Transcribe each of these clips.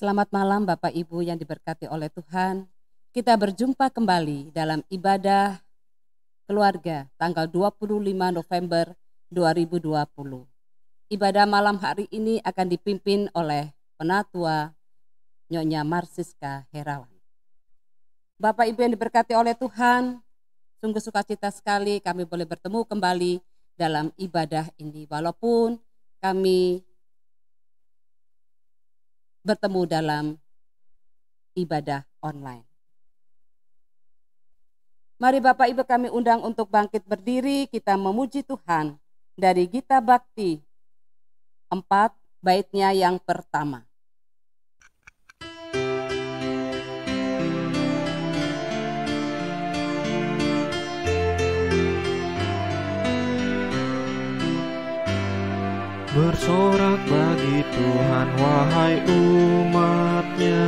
Selamat malam Bapak Ibu yang diberkati oleh Tuhan. Kita berjumpa kembali dalam ibadah keluarga tanggal 25 November 2020. Ibadah malam hari ini akan dipimpin oleh Penatua Nyonya Marsiska Herawan. Bapak Ibu yang diberkati oleh Tuhan, sungguh sukacita sekali kami boleh bertemu kembali dalam ibadah ini. Walaupun kami bertemu dalam ibadah online. Mari Bapak Ibu kami undang untuk bangkit berdiri, kita memuji Tuhan dari Gita Bakti 4 baitnya yang pertama. Bersorak bagi Tuhan wahai umatnya,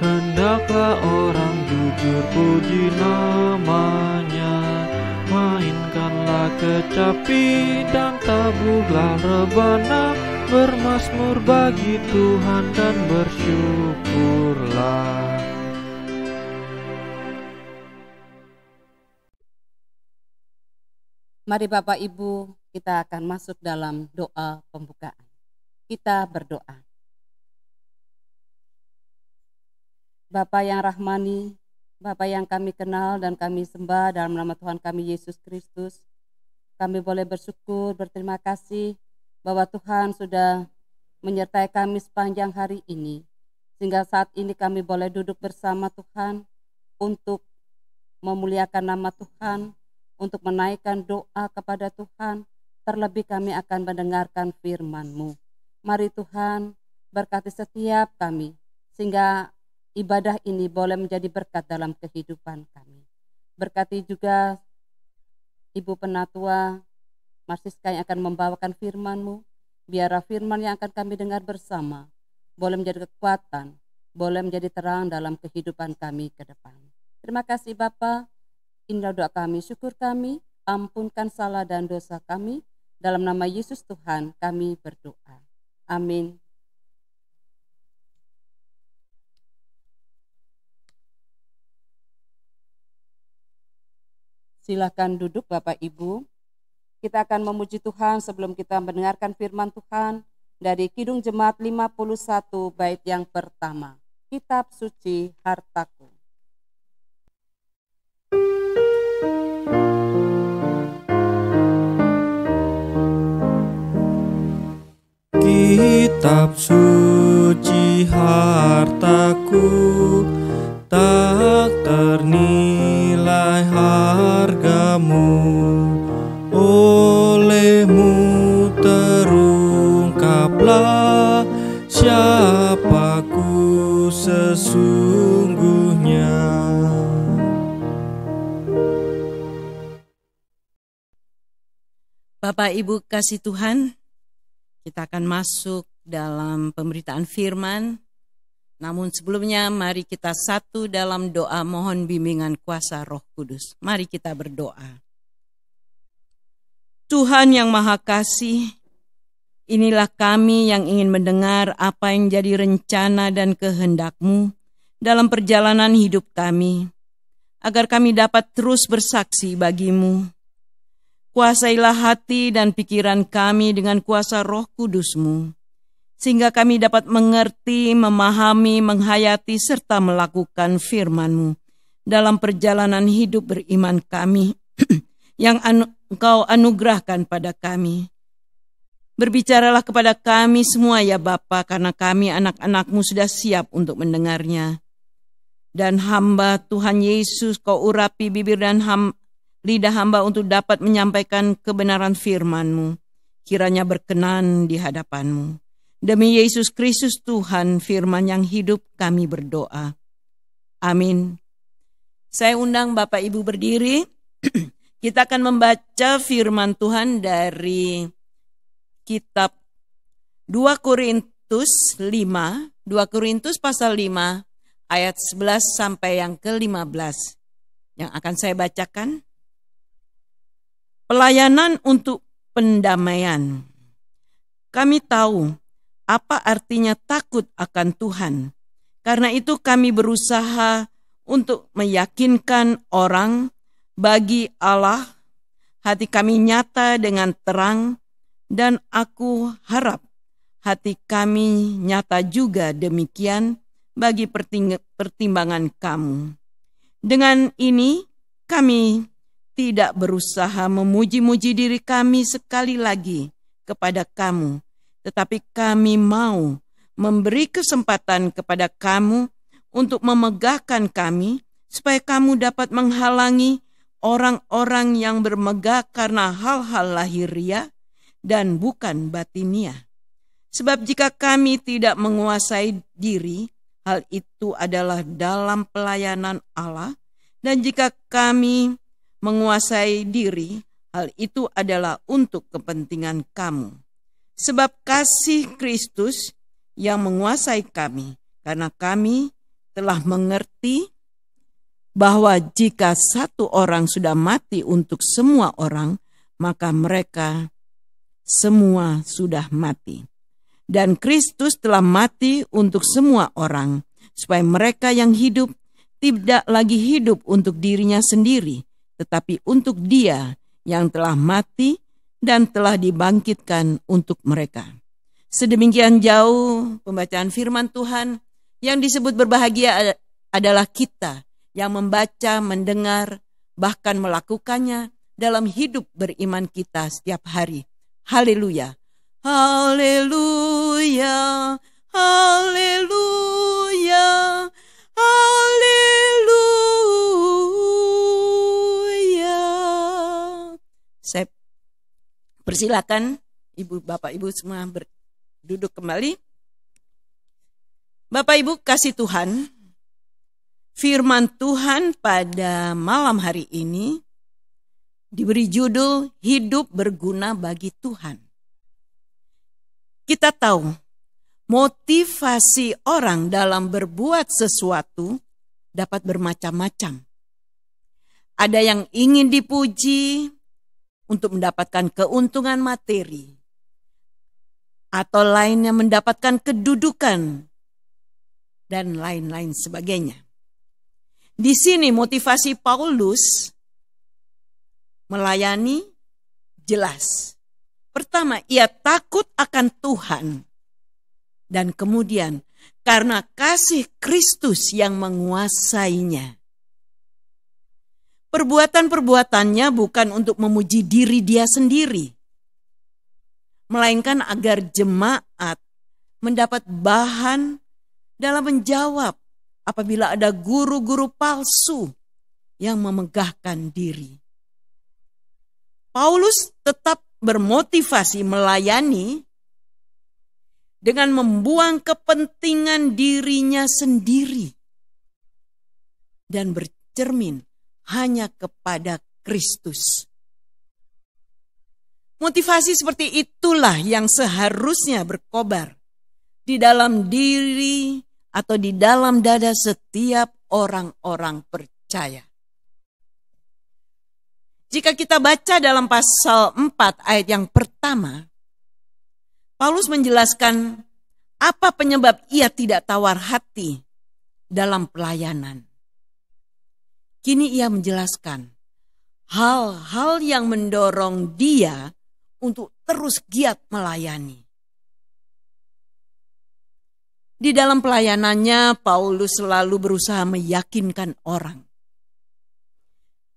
hendaklah orang jujur puji namanya. Mainkanlah kecapi dan tabuhlah rebana, bermazmur bagi Tuhan dan bersyukurlah. Mari Bapak Ibu, kita akan masuk dalam doa pembukaan. Kita berdoa. Bapa yang rahmani, Bapa yang kami kenal dan kami sembah dalam nama Tuhan kami Yesus Kristus, kami boleh bersyukur, berterima kasih bahwa Tuhan sudah menyertai kami sepanjang hari ini, sehingga saat ini kami boleh duduk bersama Tuhan untuk memuliakan nama Tuhan, untuk menaikkan doa kepada Tuhan, terlebih kami akan mendengarkan firman-Mu. Mari Tuhan berkati setiap kami, sehingga ibadah ini boleh menjadi berkat dalam kehidupan kami. Berkati juga Ibu Penatua Marsiska yang akan membawakan firman-Mu, biarlah firman yang akan kami dengar bersama boleh menjadi kekuatan, boleh menjadi terang dalam kehidupan kami ke depan. Terima kasih Bapa. Inilah doa kami, syukur kami, ampunkan salah dan dosa kami. Dalam nama Yesus Tuhan kami berdoa. Amin. Silakan duduk Bapak Ibu. Kita akan memuji Tuhan sebelum kita mendengarkan firman Tuhan dari Kidung Jemaat 51 bait yang pertama. Kitab Suci Hartaku. Kitab suci hartaku, tak ternilai hargamu, olehmu terungkaplah siapaku sesungguhnya. Bapak Ibu kasih Tuhan, kita akan masuk dalam pemberitaan firman. Namun sebelumnya mari kita satu dalam doa mohon bimbingan kuasa Roh Kudus. Mari kita berdoa. Tuhan yang Maha Kasih, inilah kami yang ingin mendengar apa yang jadi rencana dan kehendak-Mu dalam perjalanan hidup kami, agar kami dapat terus bersaksi bagi-Mu. Kuasailah hati dan pikiran kami dengan kuasa Roh Kudus-Mu, sehingga kami dapat mengerti, memahami, menghayati, serta melakukan firman-Mu dalam perjalanan hidup beriman kami yang Engkau anugerahkan pada kami. Berbicaralah kepada kami semua ya Bapa, karena kami anak-anak-Mu sudah siap untuk mendengarnya. Dan hamba Tuhan Yesus, Kau urapi bibir dan lidah hamba untuk dapat menyampaikan kebenaran firman-Mu. Kiranya berkenan di hadapan-Mu. Demi Yesus Kristus Tuhan, firman yang hidup kami berdoa. Amin. Saya undang Bapak Ibu berdiri. Kita akan membaca firman Tuhan dari kitab 2 Korintus 5. 2 Korintus pasal 5 ayat 11 sampai yang ke-15. Yang akan saya bacakan. Pelayanan untuk pendamaian. Kami tahu apa artinya takut akan Tuhan Karena itu kami berusaha untuk meyakinkan orang bagi Allah. Hati kami nyata dengan terang, dan aku harap hati kami nyata juga demikian bagi pertimbangan kamu. Dengan ini kami tidak berusaha memuji-muji diri kami sekali lagi kepada kamu, tetapi kami mau memberi kesempatan kepada kamu untuk memegahkan kami, supaya kamu dapat menghalangi orang-orang yang bermegah karena hal-hal lahiriah dan bukan batiniah. Sebab jika kami tidak menguasai diri, hal itu adalah dalam pelayanan Allah, dan jika kami menguasai diri, hal itu adalah untuk kepentingan kamu. Sebab kasih Kristus yang menguasai kami, karena kami telah mengerti bahwa jika satu orang sudah mati untuk semua orang, maka mereka semua sudah mati. Dan Kristus telah mati untuk semua orang, supaya mereka yang hidup tidak lagi hidup untuk dirinya sendiri, tetapi untuk Dia yang telah mati dan telah dibangkitkan untuk mereka. Sedemikian jauh pembacaan firman Tuhan. Yang disebut berbahagia adalah kita yang membaca, mendengar, bahkan melakukannya dalam hidup beriman kita setiap hari. Haleluya. Haleluya. Haleluya. Haleluya. Saya persilakan Ibu, Bapak, Ibu semua duduk kembali. Bapak Ibu kasih Tuhan, firman Tuhan pada malam hari ini diberi judul Hidup Berguna Bagi Tuhan. Kita tahu motivasi orang dalam berbuat sesuatu dapat bermacam-macam. Ada yang ingin dipuji untuk mendapatkan keuntungan materi, atau lainnya mendapatkan kedudukan, dan lain-lain sebagainya. Di sini motivasi Paulus melayani jelas. Pertama, ia takut akan Tuhan. Dan kemudian, karena kasih Kristus yang menguasainya. Perbuatan-perbuatannya bukan untuk memuji diri dia sendiri, melainkan agar jemaat mendapat bahan dalam menjawab apabila ada guru-guru palsu yang memegahkan diri. Paulus tetap bermotivasi melayani dengan membuang kepentingan dirinya sendiri dan bercermin hanya kepada Kristus. Motivasi seperti itulah yang seharusnya berkobar di dalam diri atau di dalam dada setiap orang-orang percaya. Jika kita baca dalam pasal 4 ayat yang pertama, Paulus menjelaskan apa penyebab ia tidak tawar hati dalam pelayanan. Kini ia menjelaskan hal-hal yang mendorong dia untuk terus giat melayani. Di dalam pelayanannya, Paulus selalu berusaha meyakinkan orang.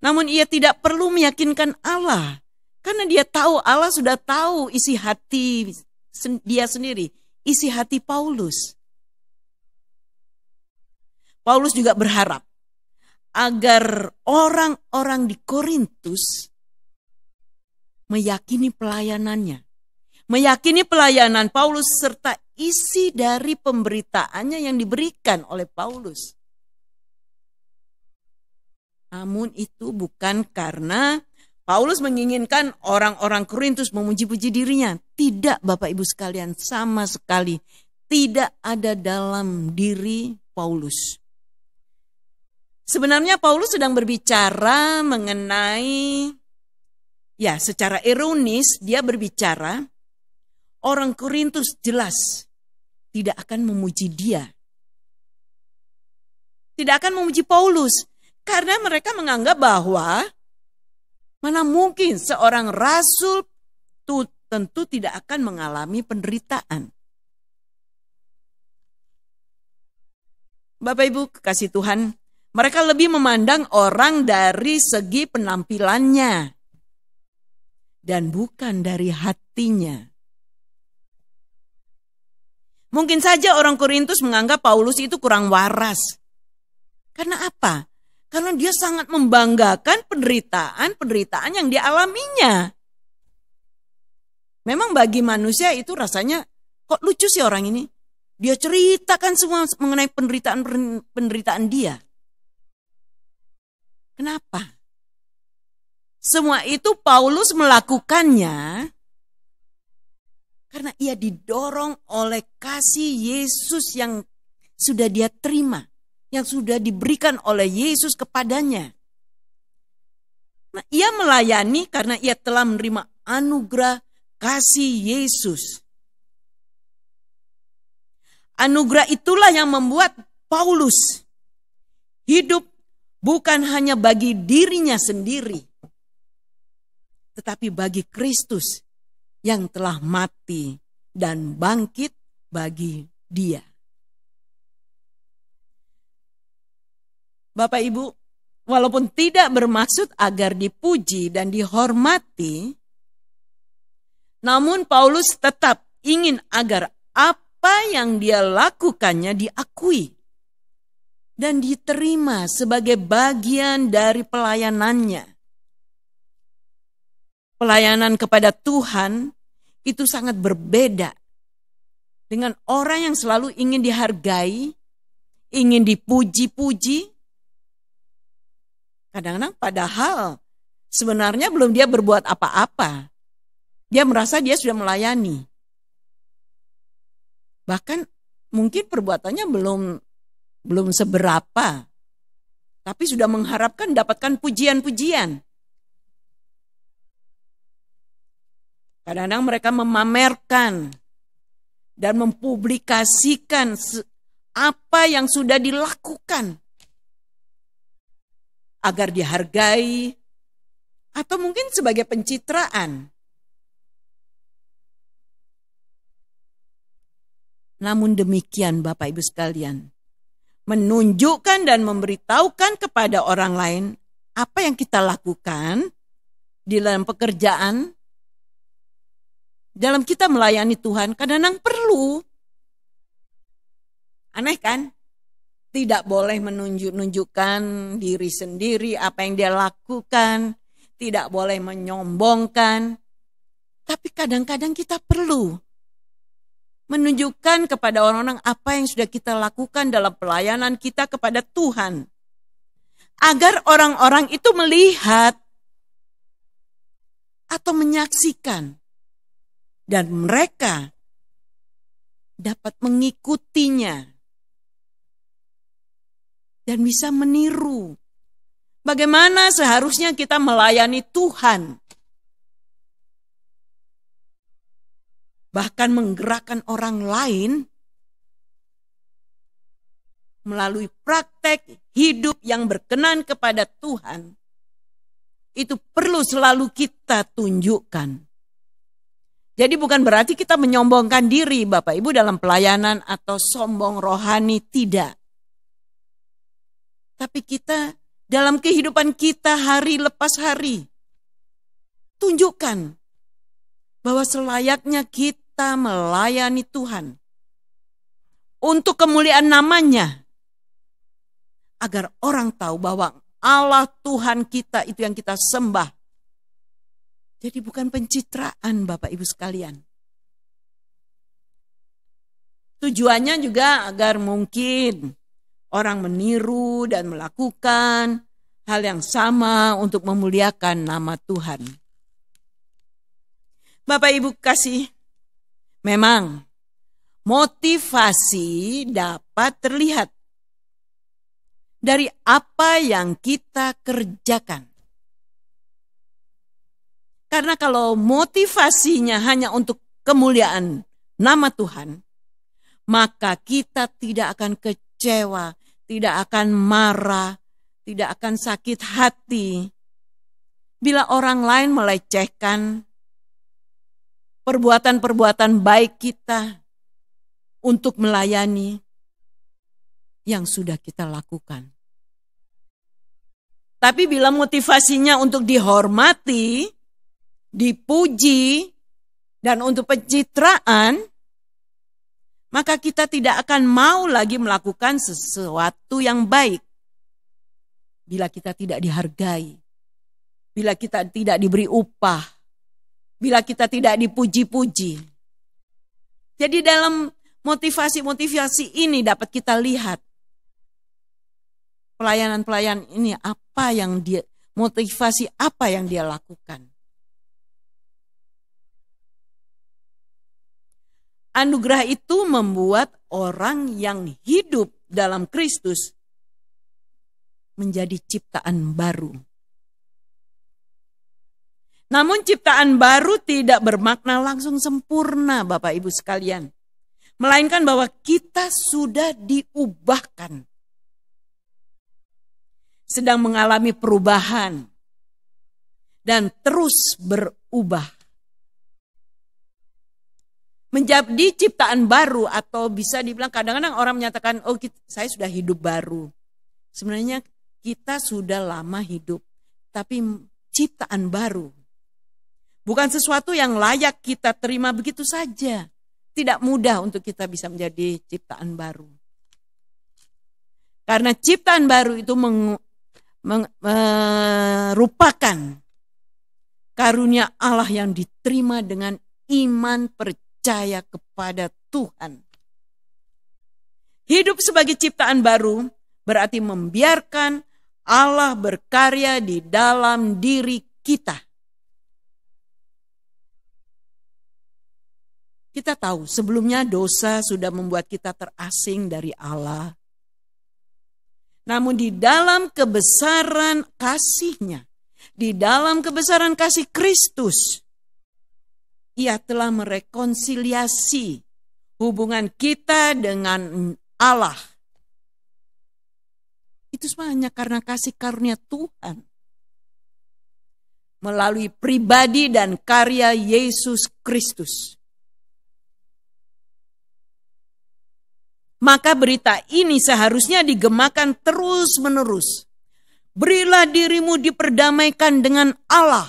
Namun ia tidak perlu meyakinkan Allah, karena dia tahu, Allah sudah tahu isi hati dia sendiri, isi hati Paulus. Paulus juga berharap agar orang-orang di Korintus meyakini pelayanannya, meyakini pelayanan Paulus serta isi dari pemberitaannya yang diberikan oleh Paulus. Namun itu bukan karena Paulus menginginkan orang-orang Korintus memuji-puji dirinya. Tidak, Bapak Ibu sekalian, sama sekali tidak ada dalam diri Paulus. Sebenarnya Paulus sedang berbicara mengenai, ya secara ironis dia berbicara, orang Korintus jelas tidak akan memuji dia. tidak akan memuji Paulus. Karena mereka menganggap bahwa mana mungkin seorang rasul tentu tidak akan mengalami penderitaan. Bapak Ibu kekasih Tuhan, mereka lebih memandang orang dari segi penampilannya dan bukan dari hatinya. Mungkin saja orang Korintus menganggap Paulus itu kurang waras. Karena apa? Karena dia sangat membanggakan penderitaan yang dialaminya. Memang bagi manusia itu rasanya kok lucu sih orang ini. Dia ceritakan semua mengenai penderitaan dia. Kenapa? Semua itu Paulus melakukannya karena ia didorong oleh kasih Yesus yang sudah dia terima, yang sudah diberikan oleh Yesus kepadanya. Nah, ia melayani karena ia telah menerima anugerah kasih Yesus. Anugerah itulah yang membuat Paulus hidup bukan hanya bagi dirinya sendiri, tetapi bagi Kristus yang telah mati dan bangkit bagi dia. Bapak Ibu, walaupun tidak bermaksud agar dipuji dan dihormati, namun Paulus tetap ingin agar apa yang dia lakukannya diakui dan diterima sebagai bagian dari pelayanannya. Pelayanan kepada Tuhan itu sangat berbeda dengan orang yang selalu ingin dihargai, ingin dipuji-puji. Kadang-kadang padahal sebenarnya belum dia berbuat apa-apa. Dia merasa dia sudah melayani. Bahkan mungkin perbuatannya belum seberapa, tapi sudah mengharapkan dapatkan pujian-pujian. Kadang-kadang mereka memamerkan dan mempublikasikan apa yang sudah dilakukan agar dihargai atau mungkin sebagai pencitraan. Namun demikian Bapak Ibu sekalian, menunjukkan dan memberitahukan kepada orang lain apa yang kita lakukan di dalam pekerjaan, dalam kita melayani Tuhan, kadang-kadang perlu. Aneh kan? Tidak boleh menunjukkan diri sendiri apa yang dia lakukan, tidak boleh menyombongkan. Tapi kadang-kadang kita perlu menunjukkan kepada orang-orang apa yang sudah kita lakukan dalam pelayanan kita kepada Tuhan. Agar orang-orang itu melihat atau menyaksikan. Dan mereka dapat mengikutinya. Dan bisa meniru. Bagaimana seharusnya kita melayani Tuhan. Bahkan menggerakkan orang lain melalui praktek hidup yang berkenan kepada Tuhan. Itu perlu selalu kita tunjukkan. Jadi bukan berarti kita menyombongkan diri Bapak Ibu dalam pelayanan atau sombong rohani, tidak. Tapi kita dalam kehidupan kita hari lepas hari, tunjukkan bahwa selayaknya kita melayani Tuhan untuk kemuliaan namanya, agar orang tahu bahwa Allah Tuhan kita itu yang kita sembah. Jadi bukan pencitraan Bapak Ibu sekalian. Tujuannya juga agar mungkin orang meniru dan melakukan hal yang sama untuk memuliakan nama Tuhan. Bapak Ibu kasih, memang motivasi dapat terlihat dari apa yang kita kerjakan. Karena kalau motivasinya hanya untuk kemuliaan nama Tuhan, maka kita tidak akan kecewa, tidak akan marah, tidak akan sakit hati. Bila orang lain melecehkan perbuatan-perbuatan baik kita untuk melayani yang sudah kita lakukan. Tapi bila motivasinya untuk dihormati, dipuji, dan untuk pencitraan, maka kita tidak akan mau lagi melakukan sesuatu yang baik. Bila kita tidak dihargai, bila kita tidak diberi upah, bila kita tidak dipuji-puji. Jadi dalam motivasi-motivasi ini dapat kita lihat pelayanan-pelayan ini motivasi apa yang dia lakukan. Anugerah itu membuat orang yang hidup dalam Kristus menjadi ciptaan baru. Namun ciptaan baru tidak bermakna langsung sempurna, Bapak Ibu sekalian. Melainkan bahwa kita sudah diubahkan. Sedang mengalami perubahan. Dan terus berubah. Menjadi ciptaan baru, atau bisa dibilang kadang-kadang orang menyatakan, oh saya sudah hidup baru. Sebenarnya kita sudah lama hidup, tapi ciptaan baru. Bukan sesuatu yang layak kita terima begitu saja. Tidak mudah untuk kita bisa menjadi ciptaan baru. Karena ciptaan baru itu merupakan karunia Allah yang diterima dengan iman percaya kepada Tuhan. Hidup sebagai ciptaan baru berarti membiarkan Allah berkarya di dalam diri kita. Kita tahu sebelumnya dosa sudah membuat kita terasing dari Allah. Namun di dalam kebesaran kasih-Nya, di dalam kebesaran kasih Kristus, Ia telah merekonsiliasi hubungan kita dengan Allah. Itu semuanya karena kasih karunia Tuhan. Melalui pribadi dan karya Yesus Kristus. Maka berita ini seharusnya digemakan terus-menerus. Berilah dirimu diperdamaikan dengan Allah.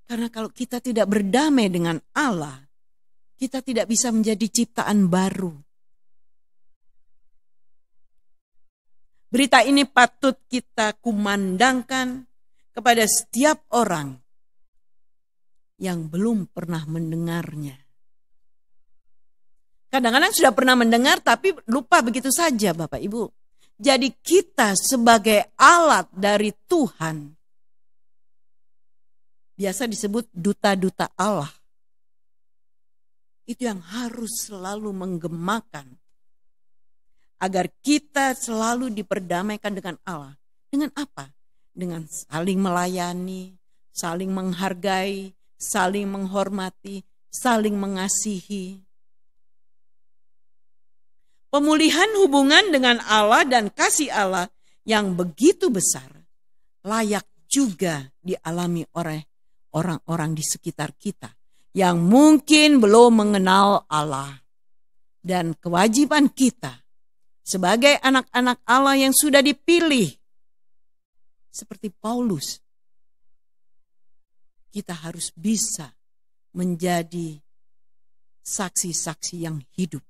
Karena kalau kita tidak berdamai dengan Allah, kita tidak bisa menjadi ciptaan baru. Berita ini patut kita kumandangkan kepada setiap orang yang belum pernah mendengarnya. Kadang-kadang sudah pernah mendengar tapi lupa begitu saja, Bapak Ibu. Jadi kita sebagai alat dari Tuhan, biasa disebut duta-duta Allah. Itu yang harus selalu menggemakan. Agar kita selalu diperdamaikan dengan Allah. Dengan apa? Dengan saling melayani, saling menghargai, saling menghormati, saling mengasihi. Pemulihan hubungan dengan Allah dan kasih Allah yang begitu besar layak juga dialami oleh orang-orang di sekitar kita yang mungkin belum mengenal Allah. Dan kewajiban kita sebagai anak-anak Allah yang sudah dipilih seperti Paulus, kita harus bisa menjadi saksi-saksi yang hidup.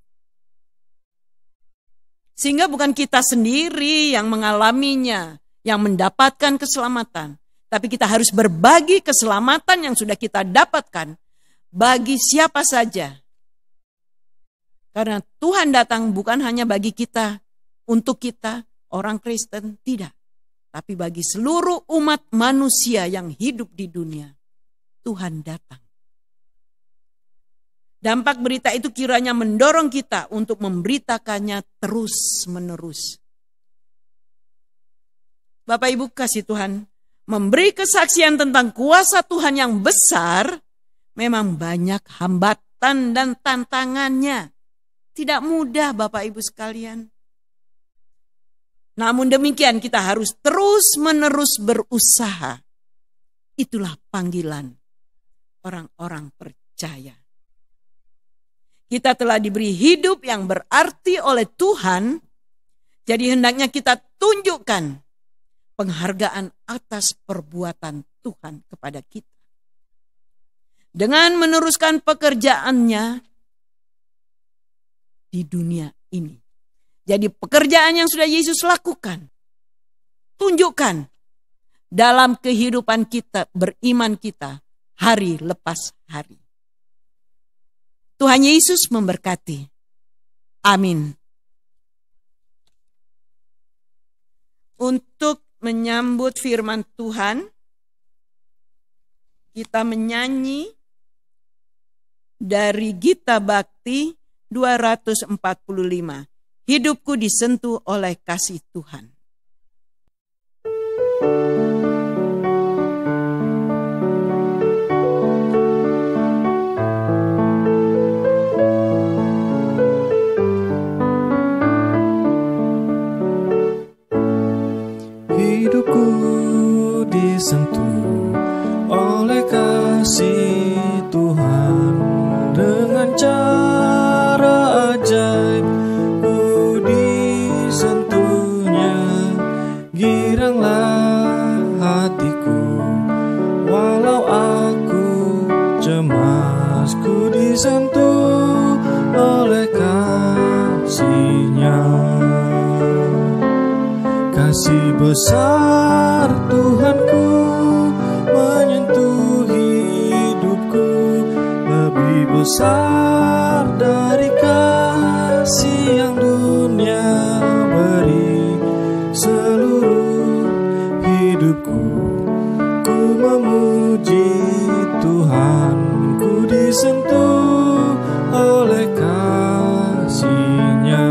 Sehingga bukan kita sendiri yang mengalaminya, yang mendapatkan keselamatan. Tapi kita harus berbagi keselamatan yang sudah kita dapatkan bagi siapa saja. Karena Tuhan datang bukan hanya bagi kita, untuk kita, orang Kristen, tidak. Tapi bagi seluruh umat manusia yang hidup di dunia, Tuhan datang. Dampak berita itu kiranya mendorong kita untuk memberitakannya terus-menerus. Bapak Ibu kasih Tuhan, memberi kesaksian tentang kuasa Tuhan yang besar, memang banyak hambatan dan tantangannya. Tidak mudah Bapak Ibu sekalian. Namun demikian kita harus terus-menerus berusaha. Itulah panggilan orang-orang percaya. Kita telah diberi hidup yang berarti oleh Tuhan, jadi hendaknya kita tunjukkan penghargaan atas perbuatan Tuhan kepada kita. Dengan meneruskan pekerjaannya di dunia ini. Jadi pekerjaan yang sudah Yesus lakukan, tunjukkan dalam kehidupan kita, beriman kita, hari lepas hari. Tuhan Yesus memberkati. Amin. Untuk menyambut firman Tuhan, kita menyanyi dari Gita Bakti 245. Hidupku disentuh oleh kasih Tuhan. Hidupku disentuh oleh kasih Tuhan dengan cara ajaib. Giranglah hatiku, walau aku cemas, ku disentuh oleh kasih-Nya. Kasih besar Tuhanku menyentuh hidupku, lebih besar dari kasih yang dunia beri. Seluruh hidupku ku memuji Tuhan, ku disentuh oleh kasih-Nya.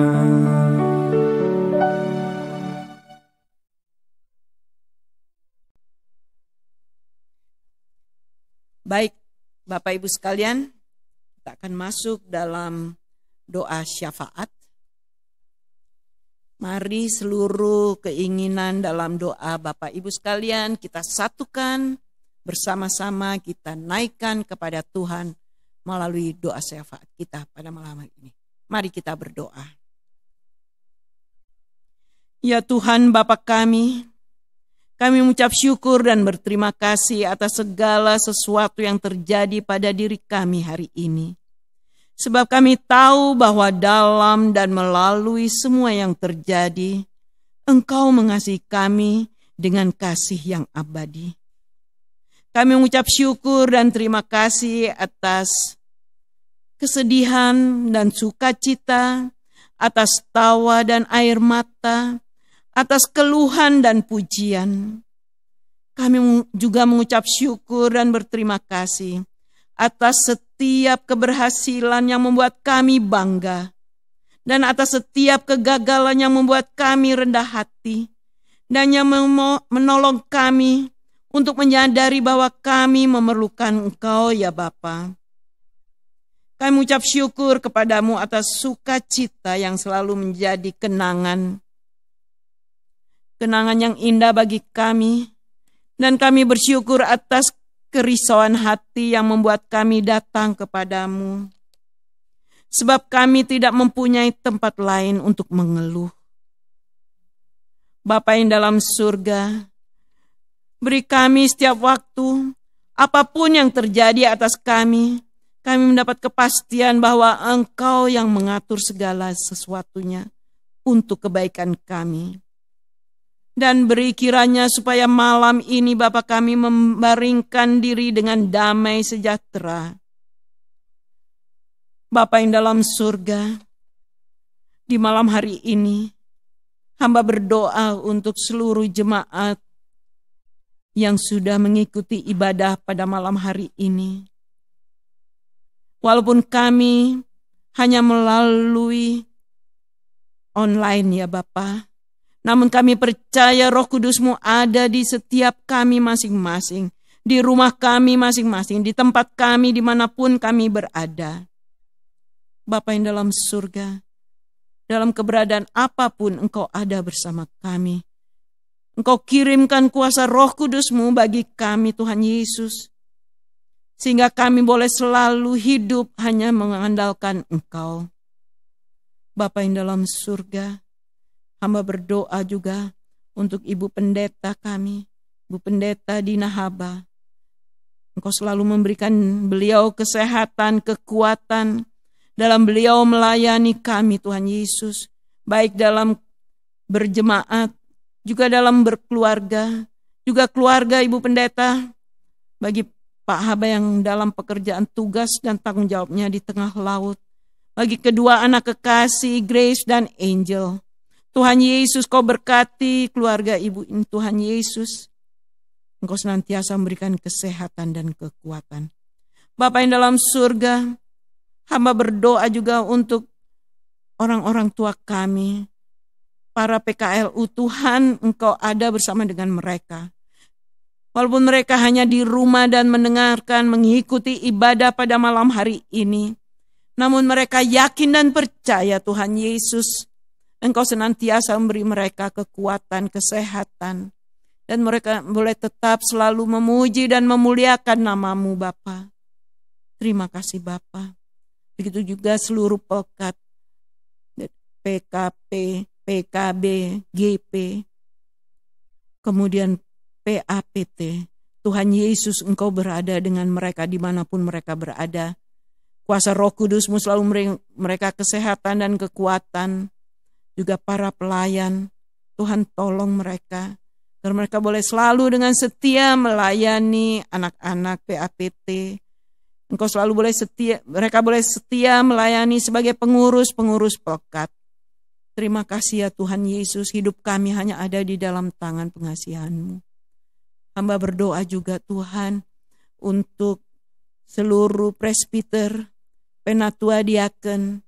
Baik, Bapak Ibu sekalian, kita akan masuk dalam doa syafaat. Mari seluruh keinginan dalam doa Bapak Ibu sekalian kita satukan bersama-sama, kita naikkan kepada Tuhan melalui doa syafaat kita pada malam hari ini. Mari kita berdoa. Ya Tuhan Bapa kami mengucap syukur dan berterima kasih atas segala sesuatu yang terjadi pada diri kami hari ini. Sebab kami tahu bahwa dalam dan melalui semua yang terjadi, Engkau mengasihi kami dengan kasih yang abadi. Kami mengucap syukur dan terima kasih atas kesedihan dan sukacita, atas tawa dan air mata, atas keluhan dan pujian. Kami juga mengucap syukur dan berterima kasih atas setiap keberhasilan yang membuat kami bangga, dan atas setiap kegagalan yang membuat kami rendah hati, dan yang menolong kami untuk menyadari bahwa kami memerlukan Engkau ya Bapa. Kami mengucap syukur kepadamu atas sukacita yang selalu menjadi kenangan yang indah bagi kami, dan kami bersyukur atas kerisauan hati yang membuat kami datang kepadamu. Sebab kami tidak mempunyai tempat lain untuk mengeluh. Bapa yang dalam surga, beri kami setiap waktu, apapun yang terjadi atas kami mendapat kepastian bahwa Engkau yang mengatur segala sesuatunya untuk kebaikan kami. Dan beri kiranya supaya malam ini Bapa kami membaringkan diri dengan damai sejahtera. Bapa yang dalam surga, di malam hari ini, hamba berdoa untuk seluruh jemaat yang sudah mengikuti ibadah pada malam hari ini. Walaupun kami hanya melalui online ya Bapa, namun kami percaya Roh Kudus-Mu ada di setiap kami masing-masing, di rumah kami masing-masing, di tempat kami dimanapun kami berada. Bapa yang dalam surga, dalam keberadaan apapun Engkau ada bersama kami. Engkau kirimkan kuasa Roh Kudus-Mu bagi kami Tuhan Yesus. Sehingga kami boleh selalu hidup hanya mengandalkan Engkau. Bapa yang dalam surga, hamba berdoa juga untuk Ibu Pendeta kami, Ibu Pendeta Dina Haba. Engkau selalu memberikan beliau kesehatan, kekuatan dalam beliau melayani kami Tuhan Yesus. Baik dalam berjemaat, juga dalam berkeluarga, juga keluarga Ibu Pendeta, bagi Pak Haba yang dalam pekerjaan tugas dan tanggung jawabnya di tengah laut, bagi kedua anak kekasih Grace dan Angel. Tuhan Yesus, Kau berkati keluarga Ibu ini Tuhan Yesus. Engkau senantiasa memberikan kesehatan dan kekuatan. Bapa yang dalam surga, hamba berdoa juga untuk orang-orang tua kami, para PKLU. Tuhan, Engkau ada bersama dengan mereka. Walaupun mereka hanya di rumah dan mendengarkan, mengikuti ibadah pada malam hari ini, namun mereka yakin dan percaya Tuhan Yesus, Engkau senantiasa memberi mereka kekuatan, kesehatan, dan mereka boleh tetap selalu memuji dan memuliakan nama-Mu Bapa. Terima kasih Bapa. Begitu juga seluruh pekat, PKP, PKB, GP, kemudian PAPT. Tuhan Yesus, Engkau berada dengan mereka dimanapun mereka berada. Kuasa Roh Kudus-Mu selalu memberi mereka kesehatan dan kekuatan. Juga para pelayan, Tuhan tolong mereka, agar mereka boleh selalu dengan setia melayani anak-anak PAPT. Engkau selalu boleh setia, mereka boleh setia melayani sebagai pengurus-pengurus pekat. Terima kasih ya Tuhan Yesus, hidup kami hanya ada di dalam tangan pengasihan-Mu. Hamba berdoa juga Tuhan untuk seluruh presbiter, penatua diaken,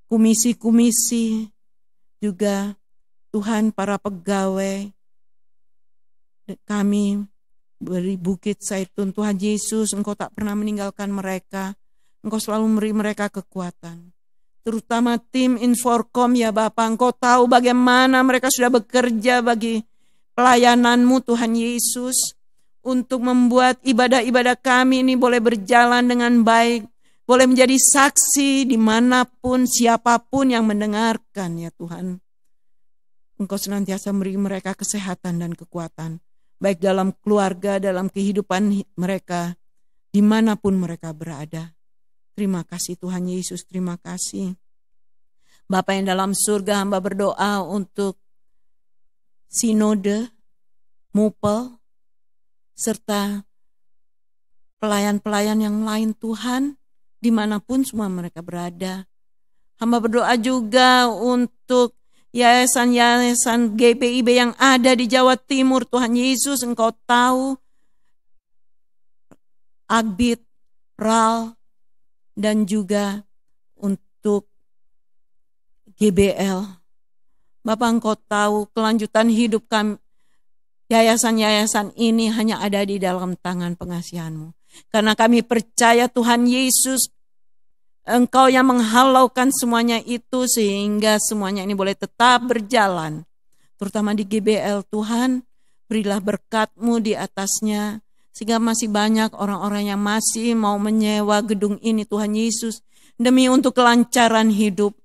komisi-komisi, juga Tuhan para pegawai kami beri Bukit Zaitun. Tuhan Yesus, Engkau tak pernah meninggalkan mereka. Engkau selalu memberi mereka kekuatan. Terutama tim Inforkom ya Bapa, Engkau tahu bagaimana mereka sudah bekerja bagi pelayanan-Mu Tuhan Yesus. Untuk membuat ibadah-ibadah kami ini boleh berjalan dengan baik. Boleh menjadi saksi dimanapun, siapapun yang mendengarkan ya Tuhan. Engkau senantiasa memberi mereka kesehatan dan kekuatan. Baik dalam keluarga, dalam kehidupan mereka, dimanapun mereka berada. Terima kasih Tuhan Yesus, terima kasih. Bapa yang dalam surga, hamba berdoa untuk sinode, mupel, serta pelayan-pelayan yang lain Tuhan, dimanapun semua mereka berada. Hamba berdoa juga untuk yayasan-yayasan GPIB yang ada di Jawa Timur. Tuhan Yesus, Engkau tahu Agbit, RAL, dan juga untuk GBL. Bapak, Engkau tahu kelanjutan hidup kami. Yayasan-yayasan ini hanya ada di dalam tangan pengasihan-Mu. Karena kami percaya Tuhan Yesus, Engkau yang menghalaukan semuanya itu sehingga semuanya ini boleh tetap berjalan. Terutama di GBL Tuhan, berilah berkat-Mu di atasnya. Sehingga masih banyak orang-orang yang masih mau menyewa gedung ini Tuhan Yesus. Demi untuk kelancaran hidup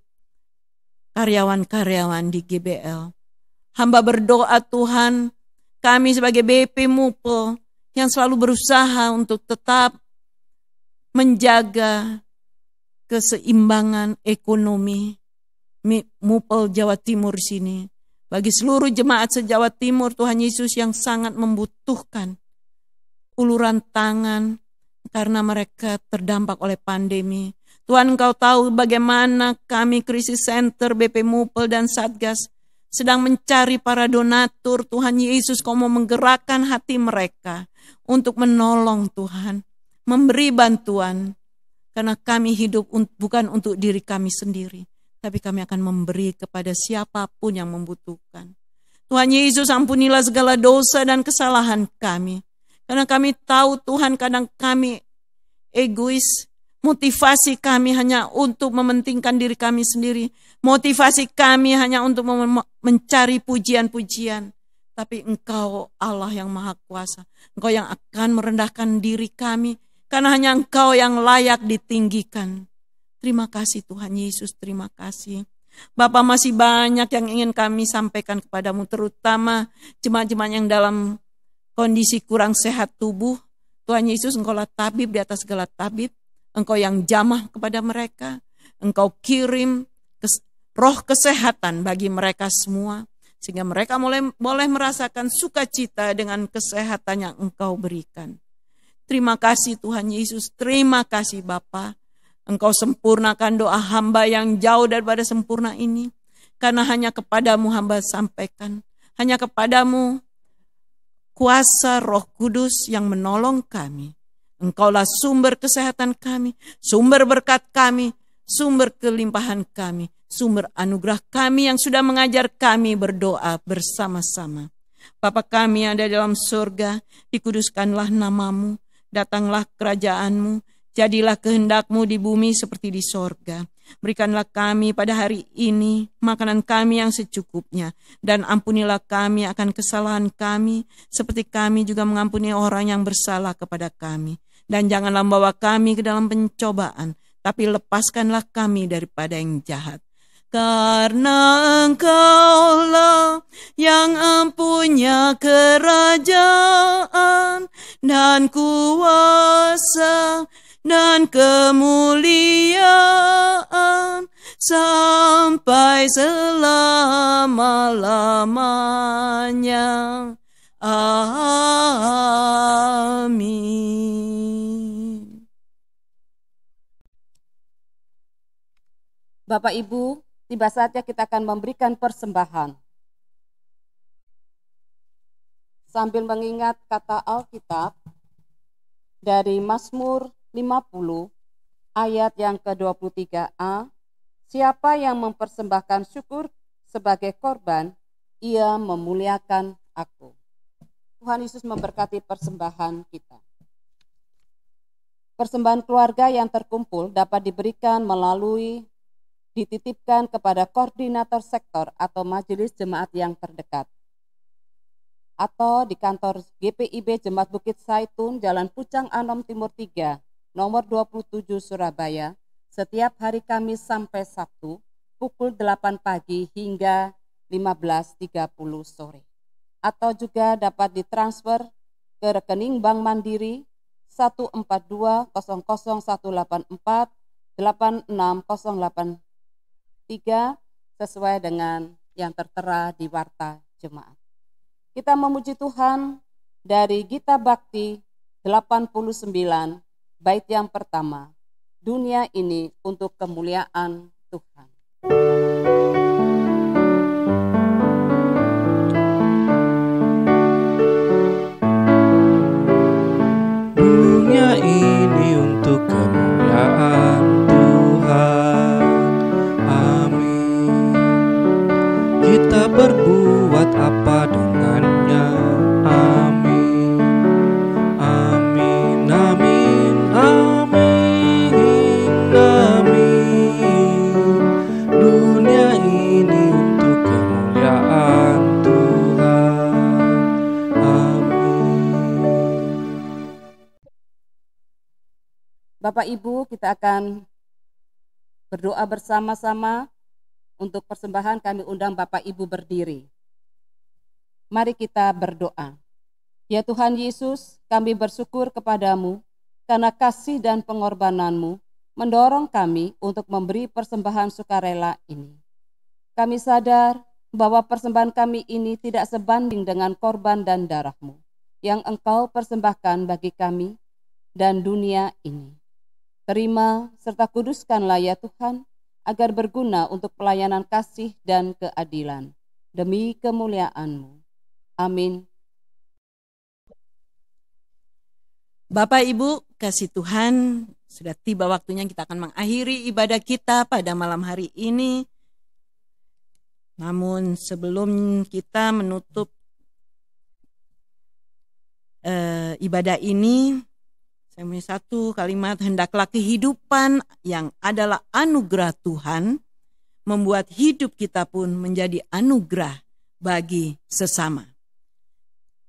karyawan-karyawan di GBL. Hamba berdoa Tuhan, kami sebagai BP Mupel yang selalu berusaha untuk tetap menjaga keseimbangan ekonomi Mupel Jawa Timur sini. Bagi seluruh jemaat se-Jawa Timur Tuhan Yesus yang sangat membutuhkan uluran tangan karena mereka terdampak oleh pandemi. Tuhan, Engkau tahu bagaimana kami Krisis Center, BP Mupel dan Satgas sedang mencari para donatur. Tuhan Yesus, Kau mau menggerakkan hati mereka untuk menolong Tuhan, memberi bantuan. Karena kami hidup bukan untuk diri kami sendiri, tapi kami akan memberi kepada siapapun yang membutuhkan. Tuhan Yesus, ampunilah segala dosa dan kesalahan kami. Karena kami tahu Tuhan kadang kami egois, Motivasi kami hanya untuk mementingkan diri kami sendiri. Motivasi kami hanya untuk mencari pujian-pujian. Tapi Engkau Allah yang Maha Kuasa. Engkau yang akan merendahkan diri kami. Karena hanya Engkau yang layak ditinggikan. Terima kasih Tuhan Yesus, terima kasih. Bapa, masih banyak yang ingin kami sampaikan kepadamu. Terutama jemaat-jemaat yang dalam kondisi kurang sehat tubuh. Tuhan Yesus, Engkaulah tabib di atas segala tabib. Engkau yang jamah kepada mereka. Engkau kirim roh kesehatan bagi mereka semua. Sehingga mereka boleh merasakan sukacita dengan kesehatan yang Engkau berikan. Terima kasih Tuhan Yesus. Terima kasih Bapa. Engkau sempurnakan doa hamba yang jauh daripada sempurna ini. Karena hanya kepadamu hamba sampaikan. Hanya kepadamu kuasa Roh Kudus yang menolong kami. Engkaulah sumber kesehatan kami, sumber berkat kami, sumber kelimpahan kami, sumber anugerah kami yang sudah mengajar kami berdoa bersama-sama. Bapa kami yang ada dalam surga, dikuduskanlah namamu, datanglah kerajaanmu, jadilah kehendakmu di bumi seperti di sorga. Berikanlah kami pada hari ini makanan kami yang secukupnya, dan ampunilah kami akan kesalahan kami, seperti kami juga mengampuni orang yang bersalah kepada kami. Dan janganlah membawa kami ke dalam pencobaan, tapi lepaskanlah kami daripada yang jahat. Karena Engkaulah yang empunya kerajaan dan kuasa dan kemuliaan sampai selama-lamanya. Amin. Bapak Ibu, tiba saatnya kita akan memberikan persembahan. Sambil mengingat kata Alkitab dari Mazmur 50 ayat yang ke-23a, siapa yang mempersembahkan syukur sebagai korban, ia memuliakan aku. Tuhan Yesus memberkati persembahan kita. Persembahan keluarga yang terkumpul dapat diberikan melalui dititipkan kepada koordinator sektor atau majelis jemaat yang terdekat, atau di kantor GPIB Jemaat Bukit Saitun, Jalan Pucang Anom Timur 3, nomor 27 Surabaya, setiap hari Kamis sampai Sabtu, pukul 8 pagi hingga 15.30 sore. Atau juga dapat ditransfer ke rekening Bank Mandiri 142-084-86083 sesuai dengan yang tertera di warta jemaat. Kita memuji Tuhan dari Gita Bakti 89, bait yang pertama, dunia ini untuk kemuliaan Tuhan. Dunia ini untuk kemuliaan Tuhan. Amin. Kita berbuat apa dengannya? Amin. Amin. Amin. Amin. Amin. Dunia ini untuk kemuliaan Tuhan. Amin. Bapak Ibu, kita akan berdoa bersama-sama. Untuk persembahan kami undang Bapak Ibu berdiri. Mari kita berdoa. Ya Tuhan Yesus, kami bersyukur kepadamu karena kasih dan pengorbanan-Mu mendorong kami untuk memberi persembahan sukarela ini. Kami sadar bahwa persembahan kami ini tidak sebanding dengan korban dan darah-Mu yang Engkau persembahkan bagi kami dan dunia ini. Terima serta kuduskanlah ya Tuhan, agar berguna untuk pelayanan kasih dan keadilan, demi kemuliaan-Mu. Amin. Bapak Ibu, kasih Tuhan, sudah tiba waktunya kita akan mengakhiri ibadah kita pada malam hari ini. Namun sebelum kita menutup ibadah ini, Saya punya satu kalimat, hendaklah kehidupan yang adalah anugerah Tuhan membuat hidup kita pun menjadi anugerah bagi sesama.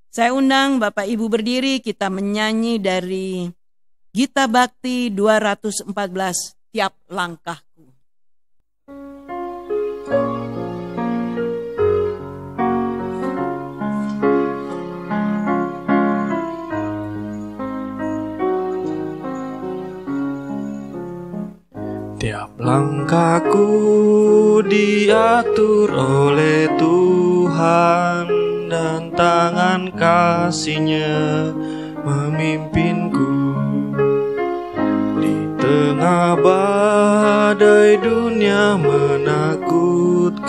Saya undang Bapak Ibu berdiri, kita menyanyi dari Gita Bakti 214, Tiap Langkahku. Tiap langkahku diatur oleh Tuhan, dan tangan kasih-Nya memimpinku. Di tengah badai dunia menakutkan,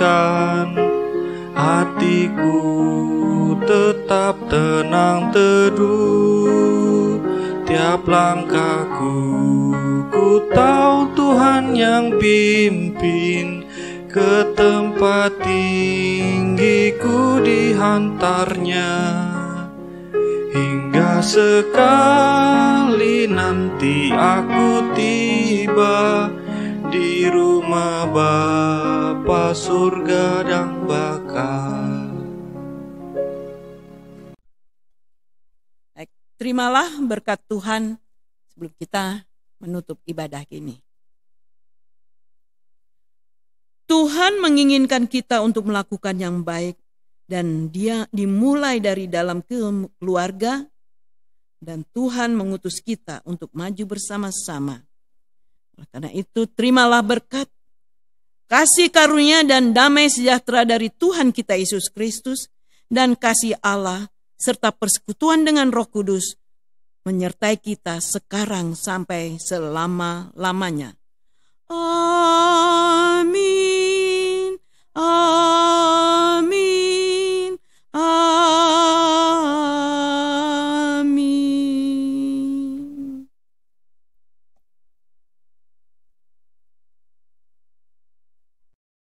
hatiku tetap tenang teduh. Tiap langkahku, ku tahu Tuhan yang pimpin, ke tempat tinggi ku dihantarnya. Hingga sekali nanti aku tiba di rumah Bapa surga dan Baka. Terimalah berkat Tuhan sebelum kita menutup ibadah ini. Tuhan menginginkan kita untuk melakukan yang baik, dan Dia dimulai dari dalam keluarga, dan Tuhan mengutus kita untuk maju bersama-sama. Karena itu terimalah berkat, kasih karunia dan damai sejahtera dari Tuhan kita Yesus Kristus, dan kasih Allah serta persekutuan dengan Roh Kudus menyertai kita sekarang sampai selama-lamanya. Amin. Amin.